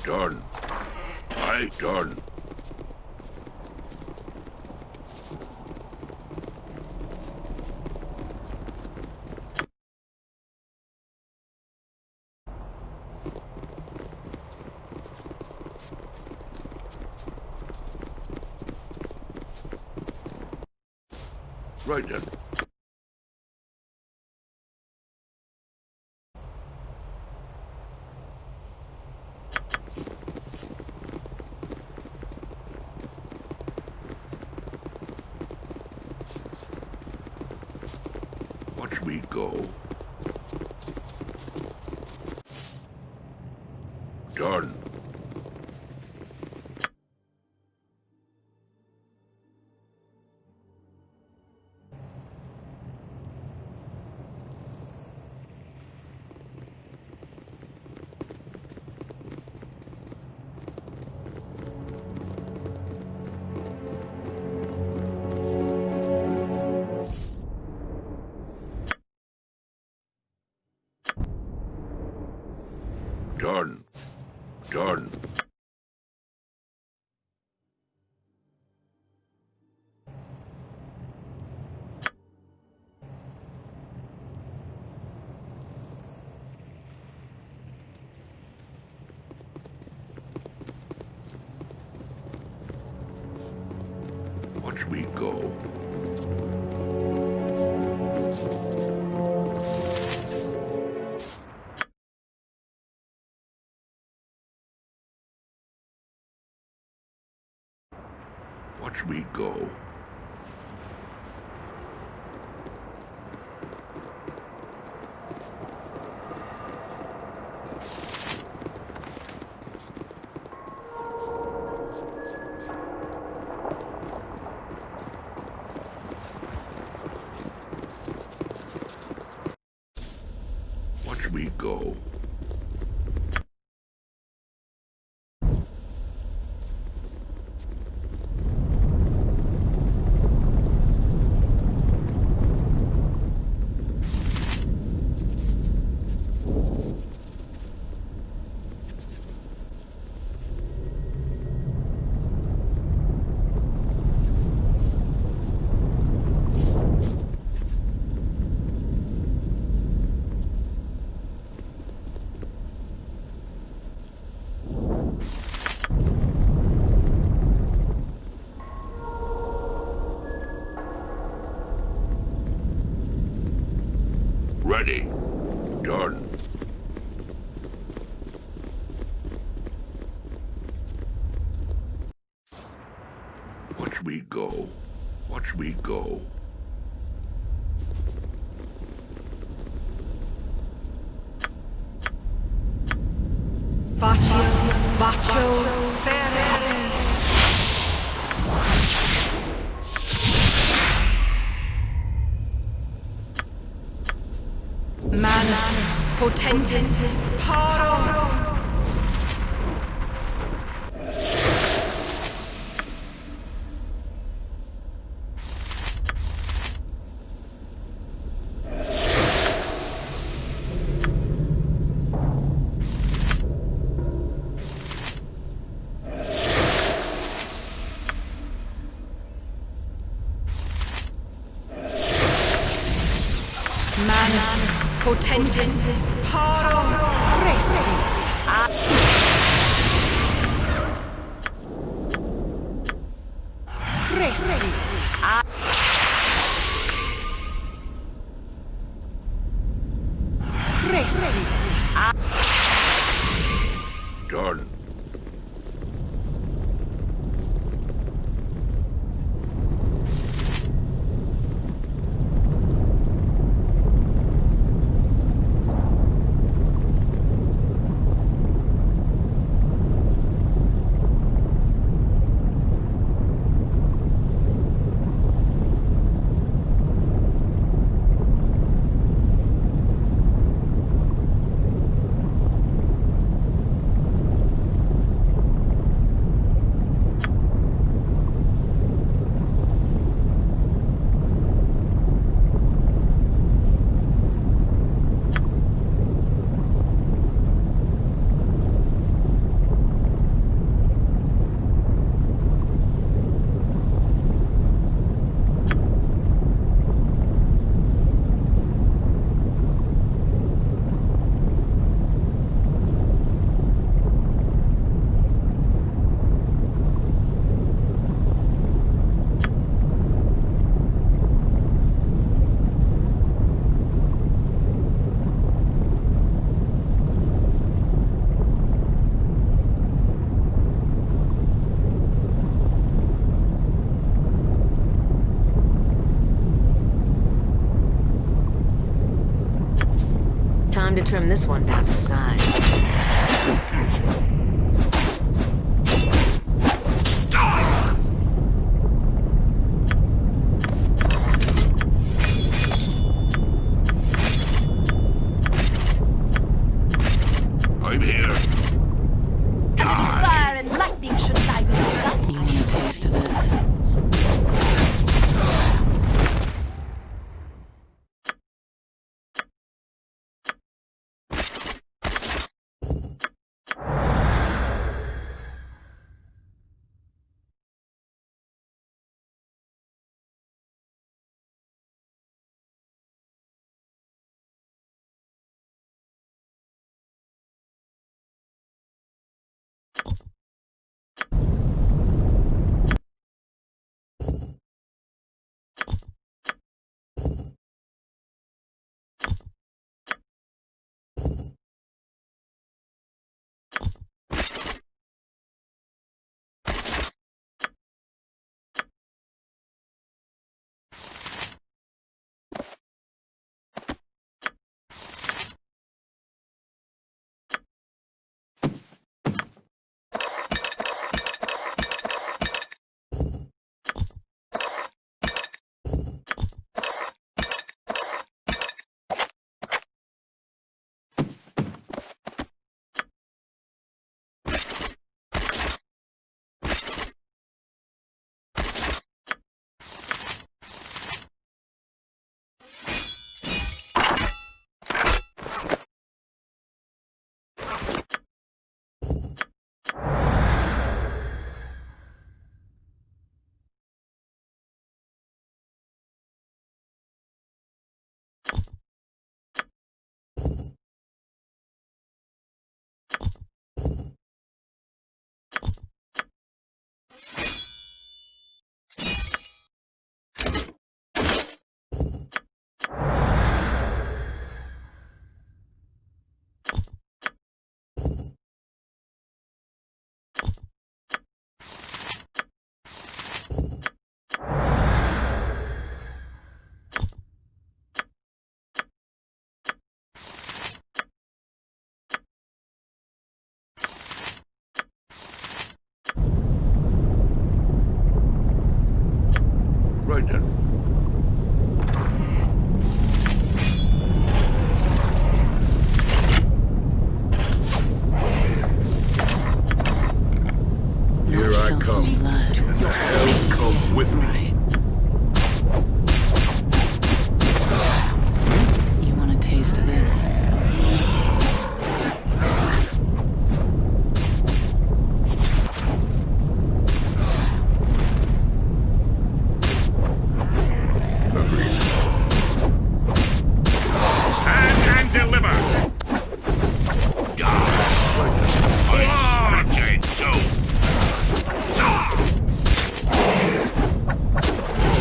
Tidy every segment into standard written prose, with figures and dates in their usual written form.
Done. Aye, done. Right then. Watch me go. Done. Done. Done. Watch me go. Watch me go. Watch me go. Ready. Done. Watch me go. Watch me go. Bacio, Ferre. Manus, Potentis, Paro. Manus, Potentis, Paro, Resi, Resi, Resi, Done. trim this one down to size. I'm here. Fire and lightning should light us up. You want a taste of this? Right then. Here I come. The hells come with me. You want a taste of this?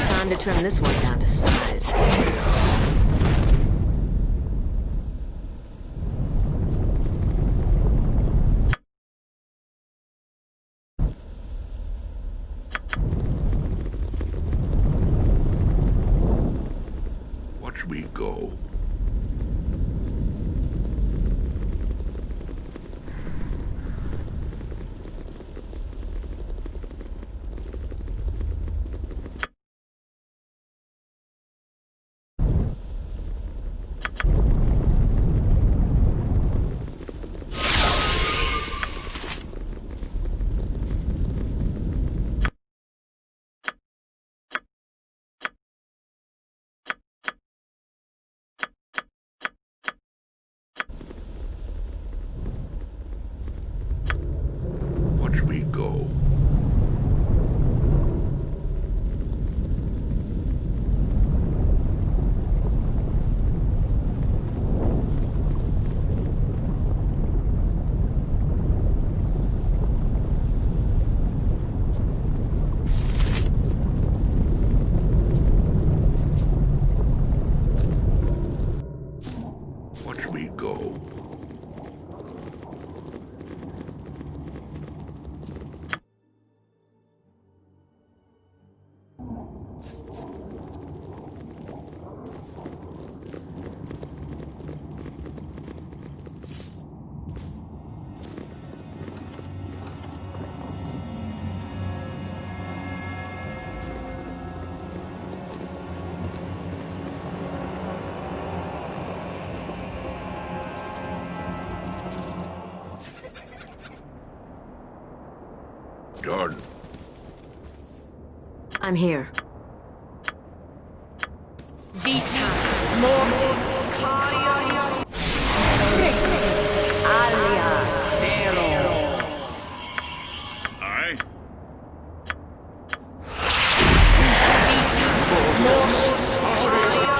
Time to trim this one down to size. Watch me go. Watch me go. Watch me go. Done. I'm here. Vita mortis cario. Rexi alia vero. Aye. Vita mortis cario.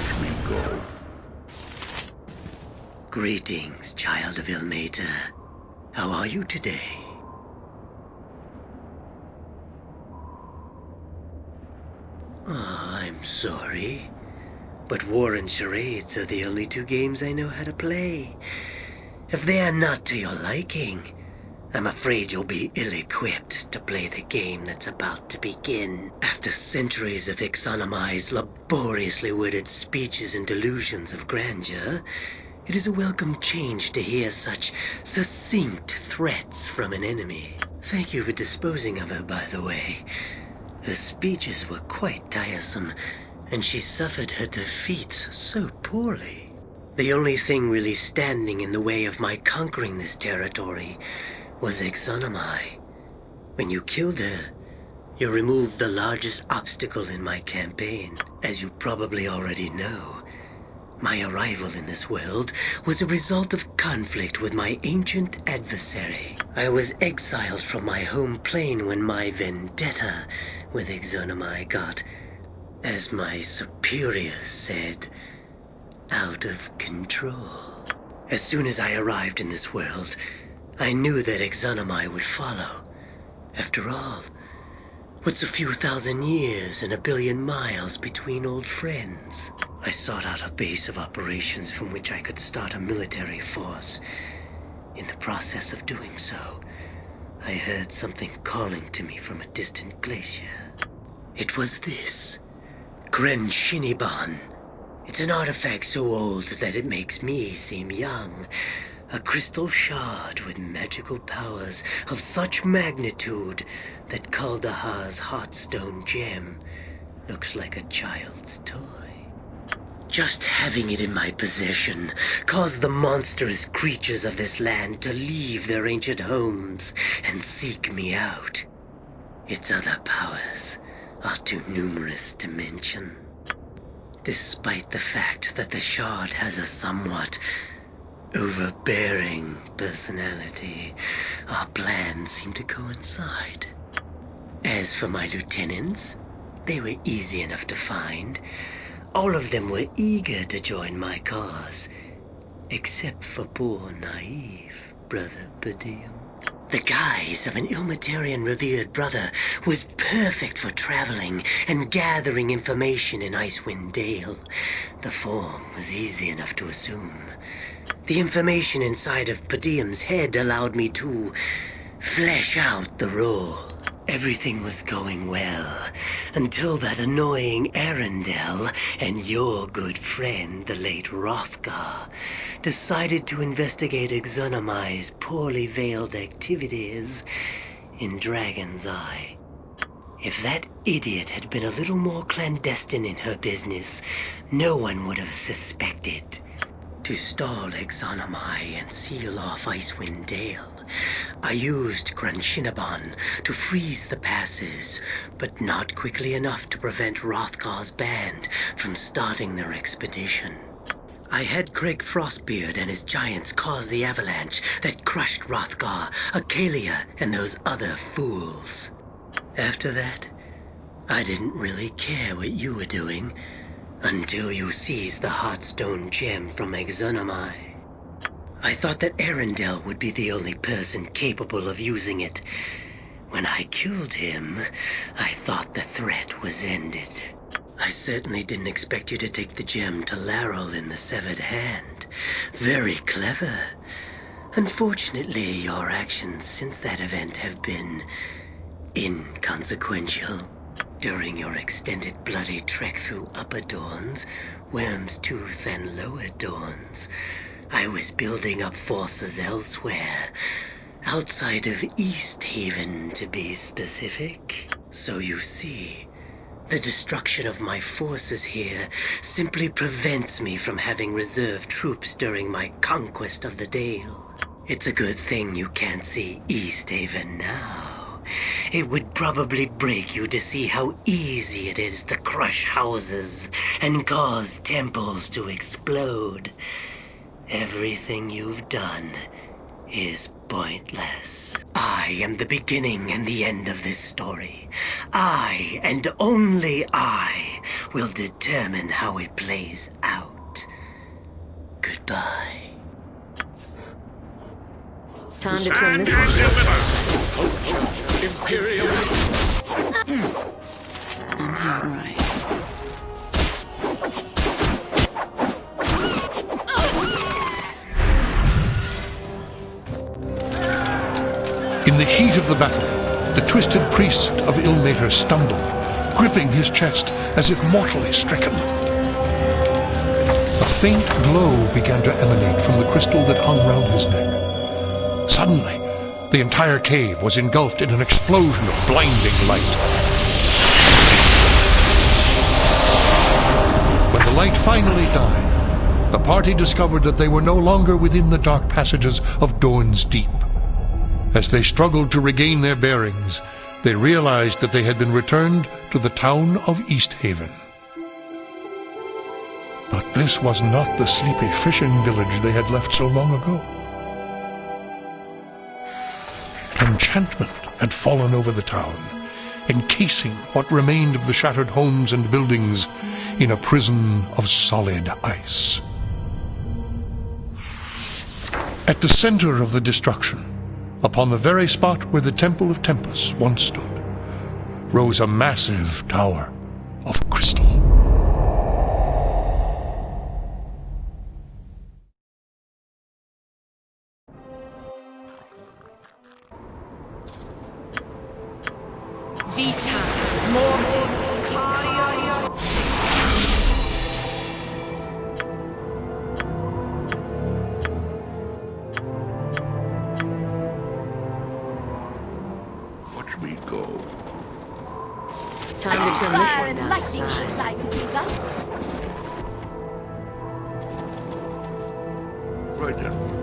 Let me go. Greetings, child of Ilmater. How are you today? I'm sorry, but war and charades are the only two games I know how to play. If they are not to your liking, I'm afraid you'll be ill-equipped to play the game that's about to begin. After centuries of Ixonomai's laboriously worded speeches and delusions of grandeur, it is a welcome change to hear such succinct threats from an enemy. Thank you for disposing of her, by the way. Her speeches were quite tiresome, and she suffered her defeats so poorly. The only thing really standing in the way of my conquering this territory was Ixonomai. When you killed her, you removed the largest obstacle in my campaign. As you probably already know, my arrival in this world was a result of conflict with my ancient adversary. I was exiled from my home plane when my vendetta with Ixonomai got, as my superiors said, out of control. As soon as I arrived in this world, I knew that Ixonomai would follow. After all, what's a few thousand years and a billion miles between old friends? I sought out a base of operations from which I could start a military force. In the process of doing so, I heard something calling to me from a distant glacier. It was this, Grenshiniban. It's an artifact so old that it makes me seem young. A crystal shard with magical powers of such magnitude that Kaldahar's Heartstone gem looks like a child's toy. Just having it in my possession caused the monstrous creatures of this land to leave their ancient homes and seek me out. Its other powers are too numerous to mention. Despite the fact that the shard has a somewhat overbearing personality, our plans seem to coincide. As for my lieutenants, they were easy enough to find. All of them were eager to join my cause, except for poor naive Brother Padium. The guise of an Ilmatarian revered brother was perfect for traveling and gathering information in Icewind Dale. The form was easy enough to assume. The information inside of Padium's head allowed me to flesh out the role. Everything was going well, until that annoying Arundel and your good friend, the late Hrothgar, decided to investigate Ixonomai's poorly veiled activities in Dragon's Eye. If that idiot had been a little more clandestine in her business, no one would have suspected. To stall Ixonomai and seal off Icewind Dale, I used Grenshiniban to freeze the passes, but not quickly enough to prevent Hrothgar's band from starting their expedition. I had Craig Frostbeard and his giants cause the avalanche that crushed Hrothgar, Acalia, and those other fools. After that, I didn't really care what you were doing, until you seized the Heartstone gem from Ixonomai. I thought that Arundel would be the only person capable of using it. When I killed him, I thought the threat was ended. I certainly didn't expect you to take the gem to Laurel in the Severed Hand. Very clever. Unfortunately, your actions since that event have been inconsequential. During your extended bloody trek through Upper Dawns, Worm's Tooth, and Lower Dawns, I was building up forces elsewhere, outside of East Haven to be specific. So you see, The destruction of my forces here simply prevents me from having reserve troops during my conquest of the Dale. It's a good thing you can't see East Haven now. It would probably break you to see how easy it is to crush houses and cause temples to explode. Everything you've done is pointless. I am the beginning and the end of this story. I, and only I, will determine how it plays out. Goodbye. Time to turn Stand this and one. deliver! Culture, Imperial. I'm here, right. In the heat of the battle, the twisted priest of Ilmater stumbled, gripping his chest as if mortally stricken. A faint glow began to emanate from the crystal that hung round his neck. Suddenly, the entire cave was engulfed in an explosion of blinding light. When the light finally died, the party discovered that they were no longer within the dark passages of Dorn's Deep. As they struggled to regain their bearings, they realized that they had been returned to the town of East Haven. But this was not the sleepy fishing village they had left so long ago. Enchantment had fallen over the town, encasing what remained of the shattered homes and buildings in a prison of solid ice. At the center of the destruction, upon the very spot where the Temple of Tempus once stood, rose a massive tower of crystal. Vita mortis cario. Watch me go. Time to turn this one down to Lightning should size. lighten things up. Right then.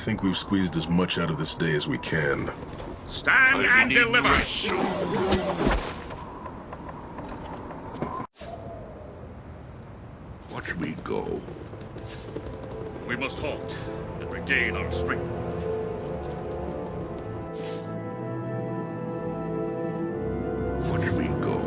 think we've squeezed as much out of this day as we can. Stand and deliver! Watch me go. We must halt and regain our strength. Watch me go.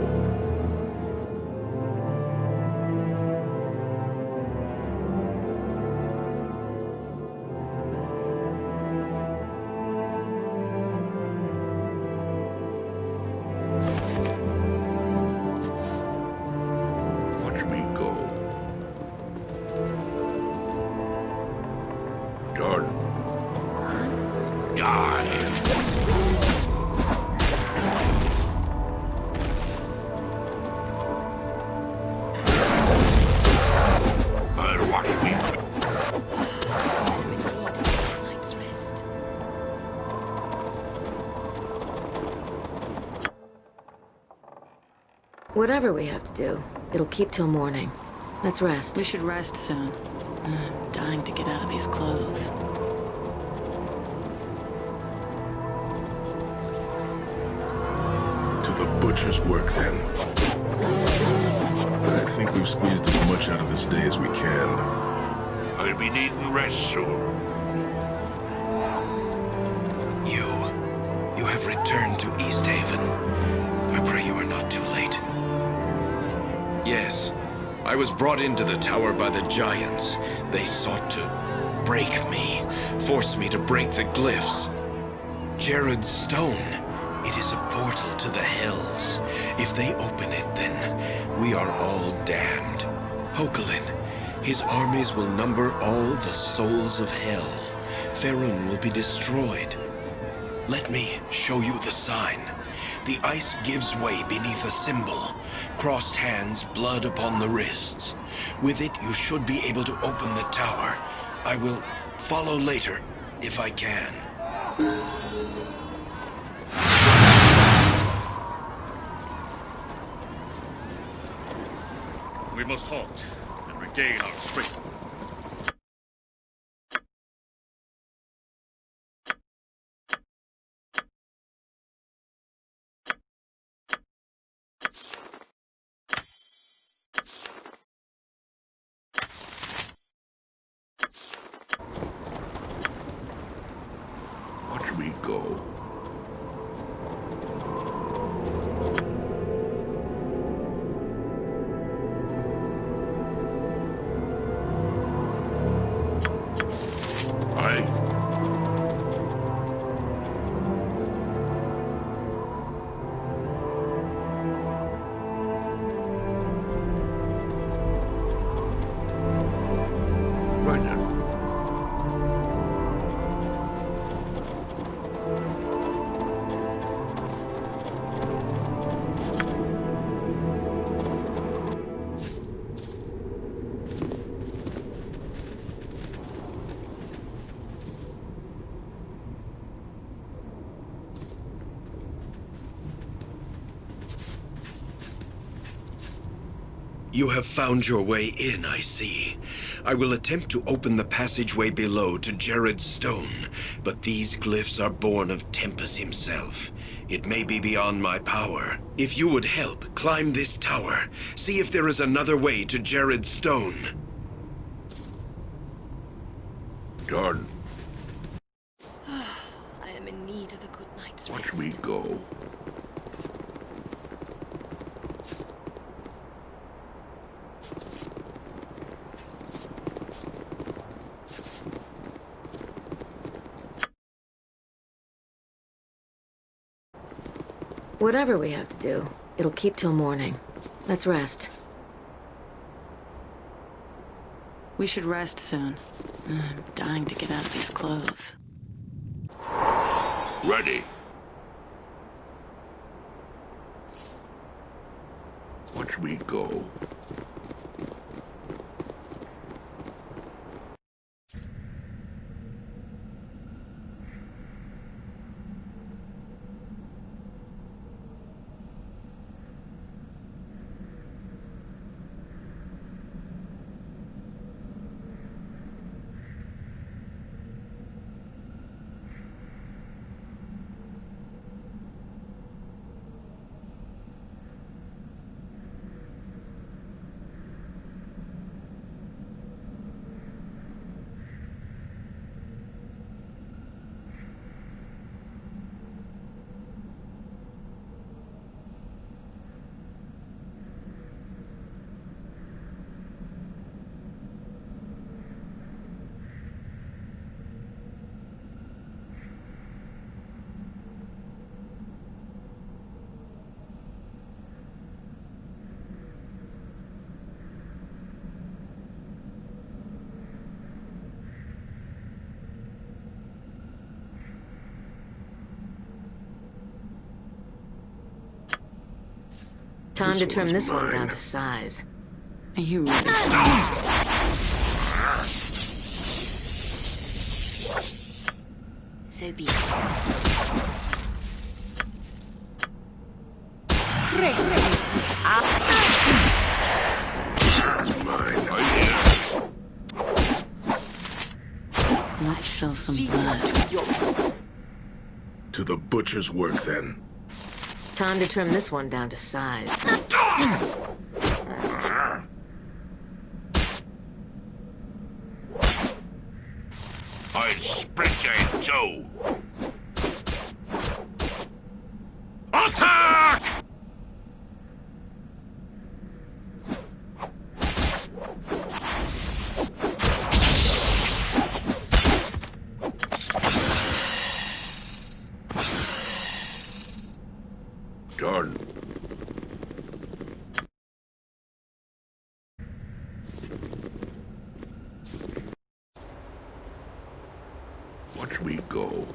Watch me go. Darn. Watch me. Night's rest. Whatever we have to do, it'll keep till morning. Let's rest. We should rest soon. I'm dying to get out of these clothes. To the butcher's work, then. I think we've squeezed as much out of this day as we can. I'll be needing rest soon. You have returned to East Haven. I pray you are not too late. Yes, I was brought into the tower by the giants. They sought to break me, force me to break the glyphs. Jared's stone. It is a portal to the hells. If they open it, then we are all damned. Pokelin, his armies will number all the souls of hell. Faerun will be destroyed. Let me show you the sign. The ice gives way beneath a symbol. Crossed hands, blood upon the wrists. With it, you should be able to open the tower. I will follow later, if I can. We must halt and regain our strength. Watch me go. Right now. You have found your way in, I see. I will attempt to open the passageway below to Jared's stone, but these glyphs are born of Tempest himself. It may be beyond my power. If you would help, climb this tower. See if there is another way to Jared's stone. Darn. I am in need of a good night's Watch rest. me go. Whatever we have to do, it'll keep till morning. Let's rest. We should rest soon. I'm dying to get out of these clothes. Ready. Watch me go. Time to trim one's this one down mine. to size. Are you ready? So be it. Chris. Mine. Let's show some blood. To the butcher's work, then. Time to trim this one down to size. I'll split you in two. Attack! Done. Watch me go.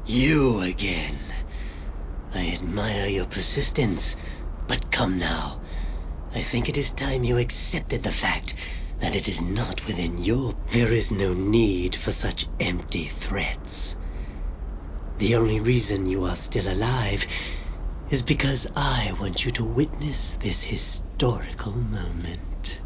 You again. I admire your persistence, but come now. I think it is time you accepted the fact that it is not within your... There is no need for such empty threats. The only reason you are still alive is because I want you to witness this historical moment.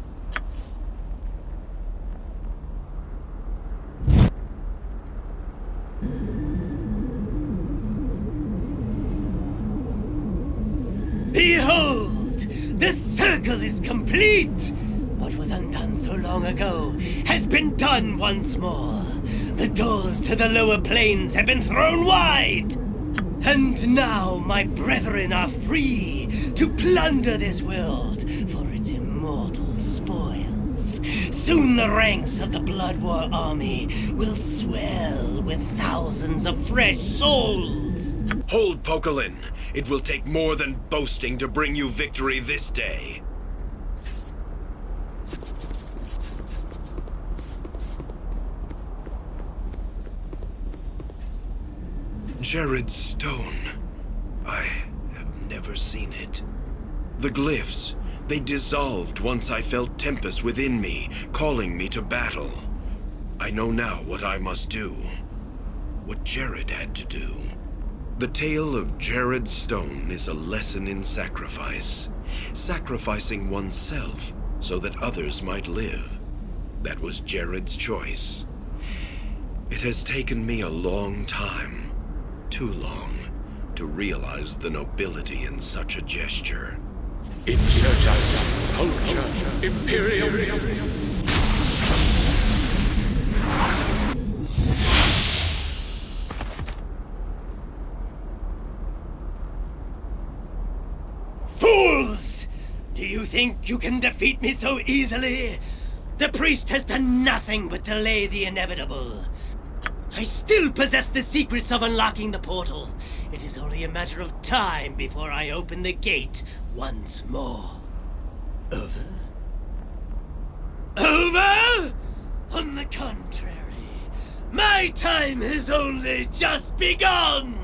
Behold! The circle is complete! What was undone so long ago has been done once more. The doors to the lower planes have been thrown wide! And now my brethren are free to plunder this world for its immortal spoils. Soon the ranks of the Blood War army will swell with thousands of fresh souls. Hold, Pokelin. It will take more than boasting to bring you victory this day. Jared's stone. I have never seen it. The glyphs, they dissolved once I felt Tempest within me, calling me to battle. I know now what I must do. What Jared had to do. The tale of Jared's stone is a lesson in sacrifice. Sacrificing oneself so that others might live. That was Jared's choice. It has taken me a long time. Too long to realize the nobility in such a gesture. Insurgents, culture, imperium. Fools! Do you think you can defeat me so easily? The priest has done nothing but delay the inevitable. I still possess the secrets of unlocking the portal. It is only a matter of time before I open the gate once more. Over? Over? On the contrary, my time has only just begun!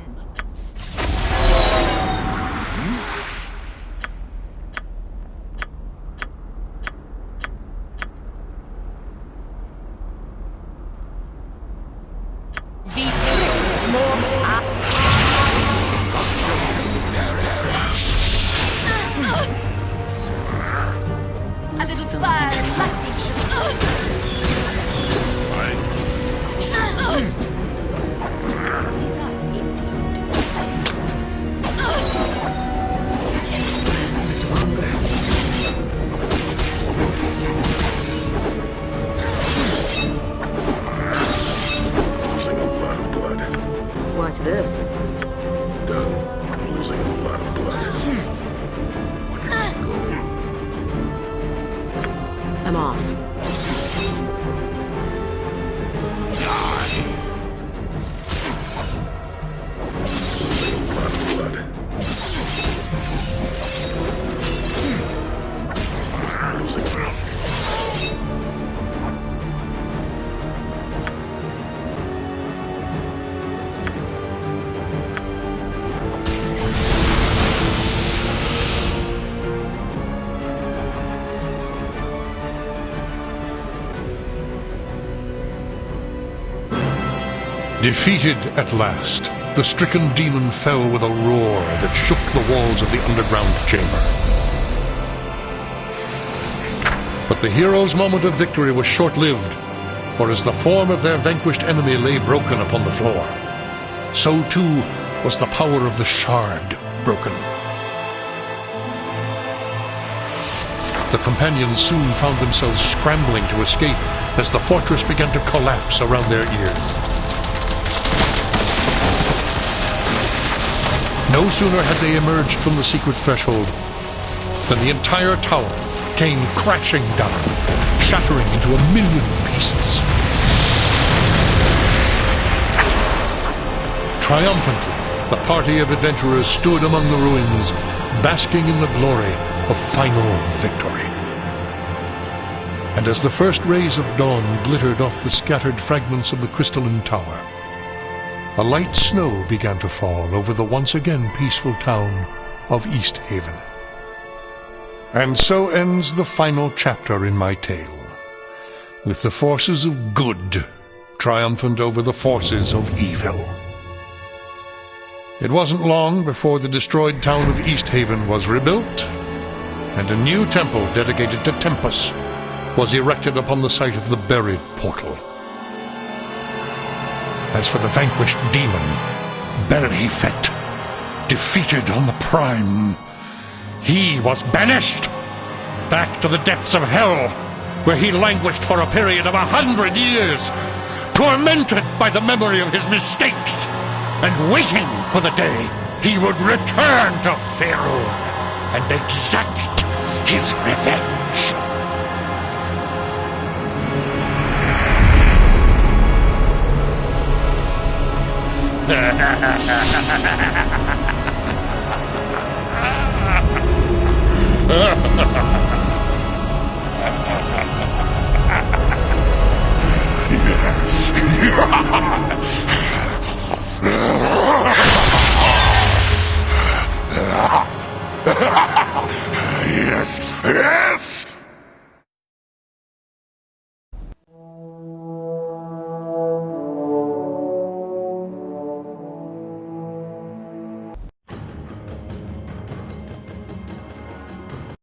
A little fire and lightning Losing a lot of blood. Watch this. Done. I'm losing a lot of blood. Watch me go. I'm off. Losing a lot of blood. Losing. Defeated at last, the stricken demon fell with a roar that shook the walls of the underground chamber. But the heroes' moment of victory was short-lived, for as the form of their vanquished enemy lay broken upon the floor, so too was the power of the shard broken. The companions soon found themselves scrambling to escape as the fortress began to collapse around their ears. No sooner had they emerged from the secret threshold than the entire tower came crashing down, shattering into 1,000,000 pieces. Triumphantly, the party of adventurers stood among the ruins, basking in the glory of final victory. And as the first rays of dawn glittered off the scattered fragments of the crystalline tower, a light snow began to fall over the once again peaceful town of East Haven. And so ends the final chapter in my tale, with the forces of good triumphant over the forces of evil. It wasn't long before the destroyed town of East Haven was rebuilt, and a new temple dedicated to Tempus was erected upon the site of the buried portal. As for the vanquished demon, Belhefet, defeated on the Prime, he was banished back to the depths of hell, where he languished for a period of 100 years, tormented by the memory of his mistakes, and waiting for the day he would return to Faerun and exact his revenge. Yes, yes!